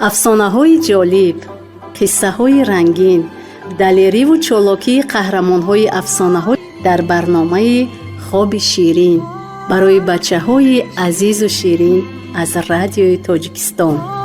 افسانه‌های جالب، قصه‌های رنگین، دلیری و چالاکی قهرمان‌های افسانه‌ها در برنامه خواب شیرین برای بچه‌های عزیز و شیرین از رادیوی تاجیکستان.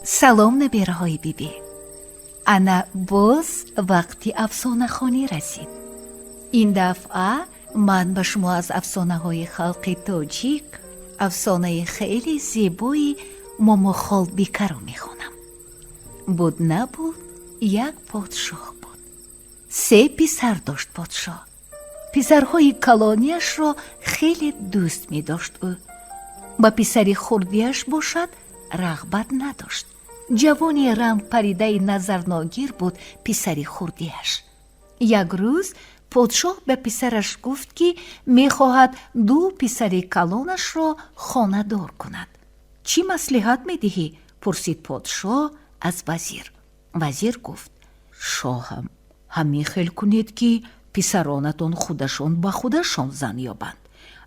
سلام نبیرهای بیبی. انا باز وقتی افسانه خوانی رسید. این دفعه من به شما از افسانه های خلق تاجیک افسانه خیلی زیبایی موموخال بیکه رو میخونم. بود نبود یک پادشاه بود. 3 پسر داشت پادشاه. پسرهای کلانیش را خیلی دوست می داشت. او با پسری خردیش باشد رغبت نداشت. جوانی رنگ پریده نظرناگیر بود پسری خردیش. یک روز پادشاه به پسرش گفت که میخواهد 2 پسری کلانش را خانه دار کند. چی مصلحت میدهی؟ پرسید پادشاه از وزیر. وزیر گفت شاهم همین خیل کنید که پسرانتان خودشان با خودشان زن یابند.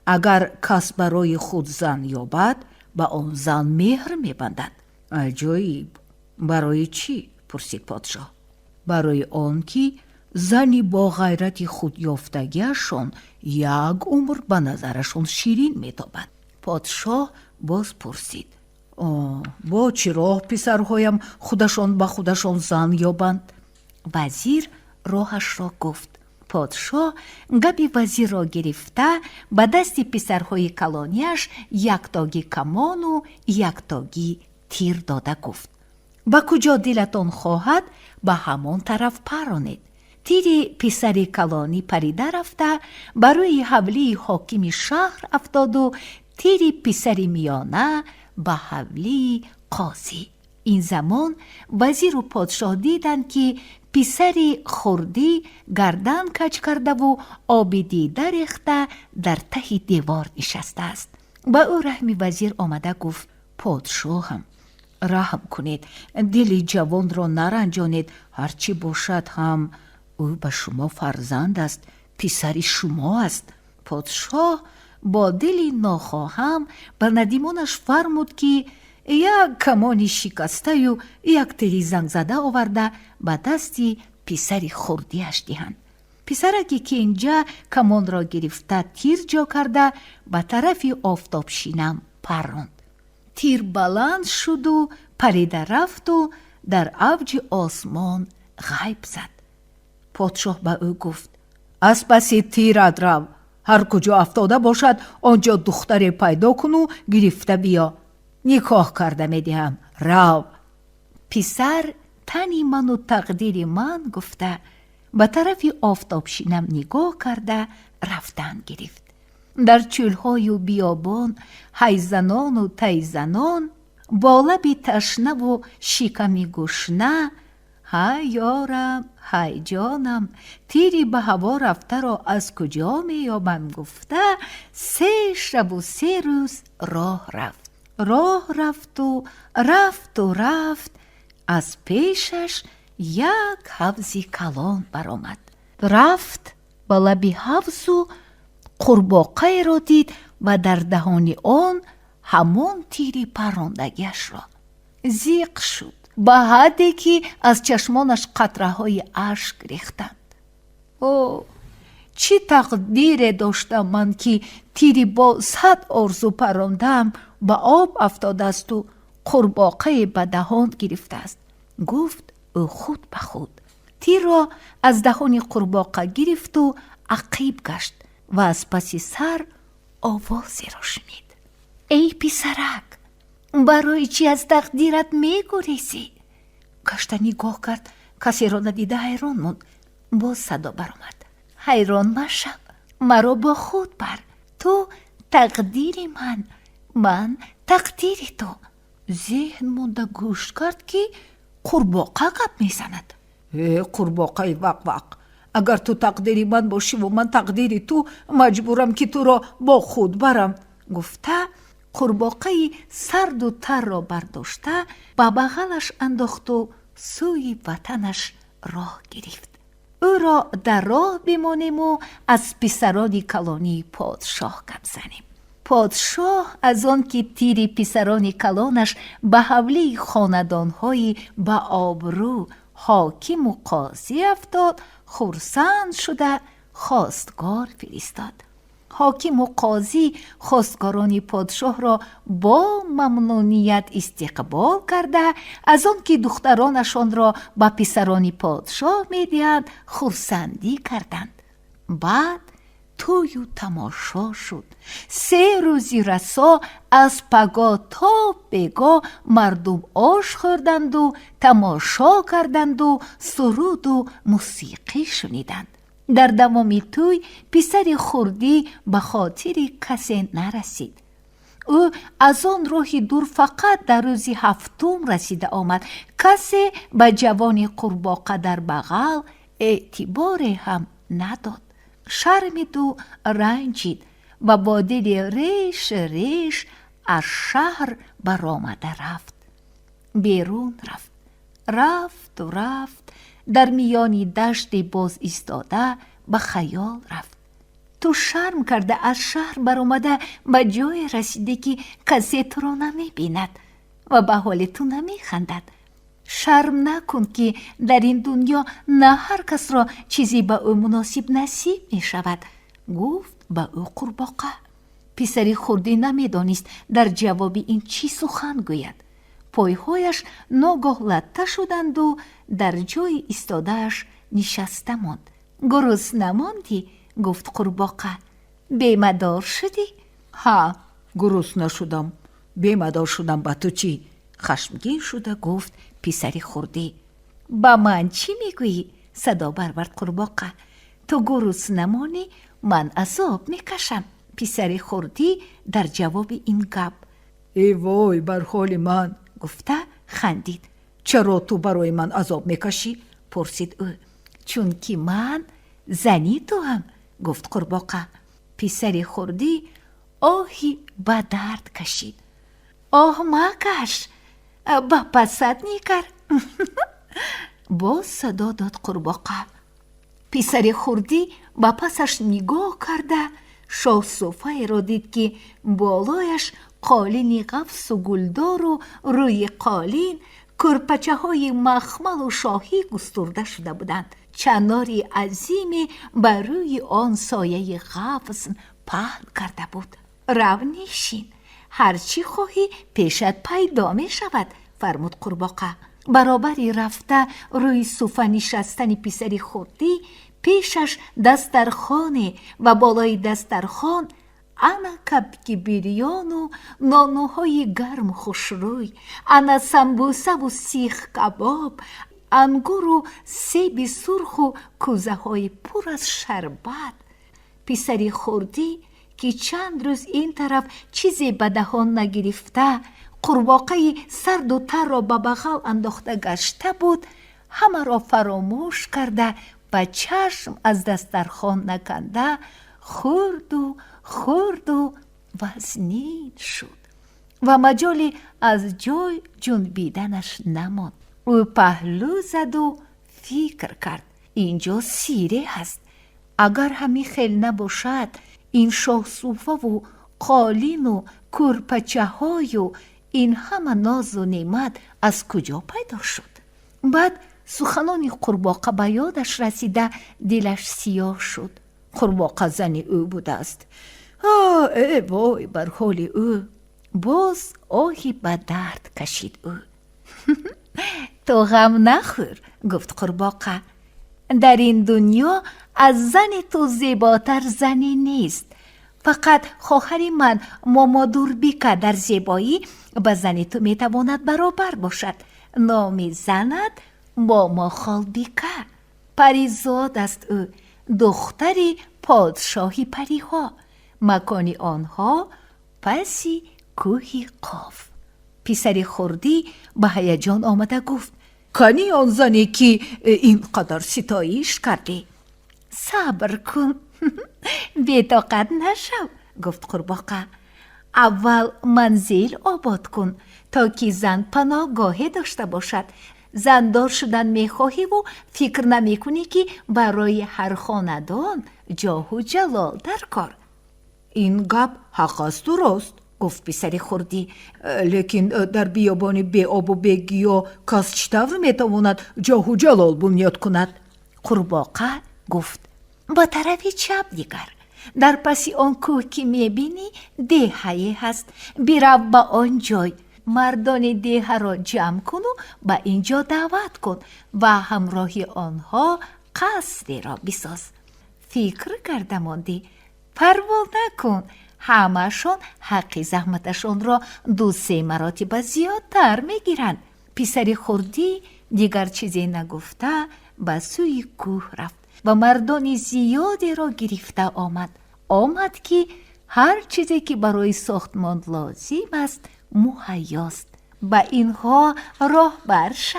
اگر کس برای خود زن یابد با آن زن مهر میبندد. عجایب. برای چی؟ پرسید پادشاه. برای آن که زنی با غیرت خود یافتگیشان یک عمر به نظرشان شیرین میتابد. پادشاه باز پرسید با چی راه پسرهایم خودشان با خودشان زن یابند؟ وزیر راهش را گفت. پادشاه گپی وزیر را گرفته به دست پسرهای کلانیش 1 تاگی کمان و 1 تاگی تیر داده گفت با کجا دلتان خواهد به همان طرف پرانید. تیر پسر کلانی پریده رفته برای حولی حاکم شهر افتاد و تیر پسر میانه به حولی قاضی. این زمان وزیر و پادشاه دیدند که پسر خردی گردن کج کرده و آب دیده ریخته در ته دیوار نشسته است. با او رحم وزیر آمده گفت پادشاهم رحم کنید، دل جوان را نرنجانید. هرچی باشد هم او به شما فرزند است، پسر شما است. پادشاه با دلی ناخواهم بر ندیمانش فرمود که یک کمانی شکسته و 1 تیر زنگ زده آورده به دستی پسر خردیش دهند. پسرکی که اینجا کمان را گرفته تیر جا کرده به طرف آفتاب شینم پراند. تیر بلند شد و پریده رفت و در اوج آسمان غیب زد. پادشاه به او گفت از پس تیرت رو، هر کجا افتاده باشد آنجا دختر پیدا کن و گرفته بیا، نکاح کرده میدهم، رو. پسر تنی من و تقدیر من گفته به طرف آفتاب شینم نگاه کرده رفتن گرفت. در چولهای و بیابان هیزنان و تیزنان با لب تشنه و شکمی گشنه های یارم های جانم تیری به هوا رفته را از کجا میابم گفته 3 شب و 3 روز راه رفت و رفت از پیشش 1 حوضی کلان برآمد. رفت به لب حوض و قورباغه را دید و در دهان آن همان تیری پراندگیش را. زیق شد به حدی که از چشمانش قطره های اشک ریختند. اوه چی تقدیر داشتم من که تیری با 100 آرزو پراندم به آب افتاده است و قورباغه به دهان گرفته است. گفت او خود به خود. تیر را از دهان قورباغه گرفت و عقیب گشت و از پس سر آوازی را شنید. ای پسرک، برای چی از تقدیرت می گریزی؟ گشته نگاه کرد، کسی را ندیده حیران موند. باز صدا برآمد. حیران مشو، مرا با خود بر. تو تقدیر من تقدیر تو. ذهن مونده گوش کرد که قورباغه گپ میزند. قورباغه وق وق، اگر تو تقدیری من باشی و من تقدیری تو، مجبورم که تو را با خود برم. گفته قورباغه سرد و تر را برداشته با بغلش انداخت و سوی وطنش راه گرفت. او را در راه بمانیم و از پسران کلانی پادشاه گپ زنیم. پادشاه از آن که تیر پسران کلانش به حوله خاندانهای با آبرو حاکم و قاضی افتاد، خرسند شده خواستگار فرستاد. حاکم و قاضی خواستگاران پادشاه را با ممنونیت استقبال کرده، از آن که دخترانشان را به پسران پادشاه می‌دهند خرسندی کردند. بعد توی و تماشا شد. 3 روزی رسا از پگاه تا بگاه مردم آش خوردند و تماشا کردند و سرود و موسیقی شنیدند. در دوام توی پسر خردی به خاطر کسی نرسید. او از آن راه دور فقط در روز 7 رسیده آمد. کسی به جوان قورباغه در بغل اعتبار هم نداد. شرمید و رنجید و با دل ریش ریش از شهر برآمده رفت. بیرون رفت در میانی دشت باز ایستاده به خیال رفت. تو شرم کرده از شهر برآمده به جای رسیده که کسی تو را نمی بیند و به حال تو نمی خندد. شرم نکن که در این دنیا نه هر کس را چیزی به او مناسب نصیب می شود. گفت به او قورباغه. پسری خردی نمی دانست در جواب این چی سخن گوید. پایهایش ناگاه لته شدند و در جای ایستاده‌اش نشسته ماند. گرسنه ماندی؟ گفت قورباغه. بیمه‌دار شدی؟ ها، گرسنه شدم. بیمه‌دار شدم به تو چی؟ خشمگین شده گفت پسری خردی. با من چی میگویی؟ صدا برآورد قورباغه. تو گرسنه مانی، من عذاب میکشم. پسری خردی در جواب این گپ ای وای بر حال من گفته خندید. چرا تو برای من عذاب میکشی؟ پرسید او. چون که من زنی تو هم، گفت قورباغه. پسری خردی آهی به درد کشید. آه مکش، با پست نیکر. باز صدا داد قورباغه. پسری خردی با پسش نگاه کرده شاه صوفه را دید که بالایش قالین قفس و گلدار و روی قالین کرپچه های مخمل و شاهی گسترده شده بودند. چناری عظیمی بر روی آن سایه قفس پهن کرده بود. رو نشین، هرچی خواهی پیشت پیدا می شود، فرمود قورباغه. برابری رفته روی صوفه نشستن پسری خردی، پیشش دسترخوانه و بالای دسترخوان انا کبک بریان و نانوهای گرم خوشروی، انا سمبوسه و سیخ کباب، انگور و سیب سرخ و کوزه های پر از شربت. پسری خردی که چند روز این طرف چیزی به دهان نگرفته، قورباغه سرد و تر را به بغل انداخته گشته بود، همه را فراموش کرده و چشم از دسترخوان نکنده خورد و وزنین شد و مجالی از جای جنبیدنش نماند. او پهلو زد و فکر کرد اینجا سیره هست. اگر همی خیل نباشد این شاه صوفه و قالین و کرپچه های و این همه ناز و نعمت از کجا پیدا شد؟ بعد سخنان قورباغه به یادش رسیده دلش سیاه شد. قورباغه زن او بوده است. ای وای بر حال او. باز آهی به درد کشید او. تو غم نخور، گفت قورباغه. در این دنیا از زن تو زیباتر زنی نیست. فقط خواهر من ماما دوربیکه در زیبایی با زن تو میتواند برابر باشد. نام زنت ماما خالبیکه. پریزاد است او، دختری پادشاهی پریها. مکان آنها پسی کوهی قاف. پسر خردی به هیجان آمده گفت کنی آن زنی که اینقدر ستایش کردی؟ صبر کن بی‌طاقت نشو، گفت قورباغه. اول منزل آباد کن تا که زن پناهگاهی داشته باشد. زندار شدن میخواهی و فکر نمی کنی که برای هر خاندان جاه و جلال در کار. این گپ حق است و راست، گفت پسر خردی، لیکن در بیابان بی آب و بی گیاه کس چطور میتواند جاه و جلال بنیاد کند؟ قورباغه گفت با طرف چپ دیگر در پسی آن کوه که میبینی دهه‌ای هست. برو به آن جای، مردان دهه را جمع کن و به اینجا دعوت کن و همراهی آنها قصری را بساز. فکر کرده ماندی، پروا نکن، همه‌شان حق زحمتشان را 2-3 مراتب زیادتر میگیرند. پسر خردی دیگر چیزی نگفته به سوی کوه رفت و مردان زیادی را گرفته آمد که هر چیزی که برای ساختمان لازم است مهیاست. به اینها راه بر شو،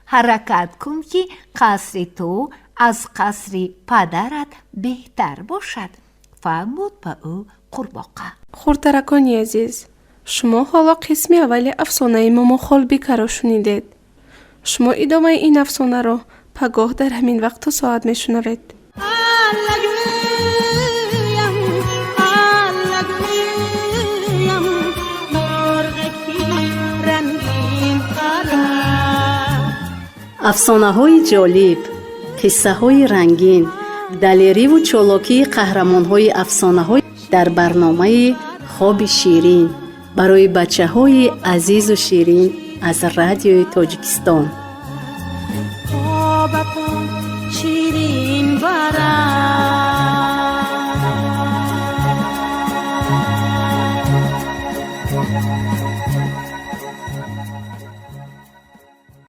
حرکت کن که قصر تو از قصر پدرت بهتر باشد، فرمود به او قورباغه. خورترکانی عزیز، شما حالا قسم اولی افسانه ماما خالبیکه را شنیدید. شما ادامه این افسانه را پگاه در همین وقت و ساعت میشنوید. افسانه‌های جالب، قصه‌های رنگین، دلیری و چالاکی قهرمان‌های افسانه‌های در برنامه خواب شیرین برای بچه‌های عزیز و شیرین از رادیوی تاجیکستان. شیرین برام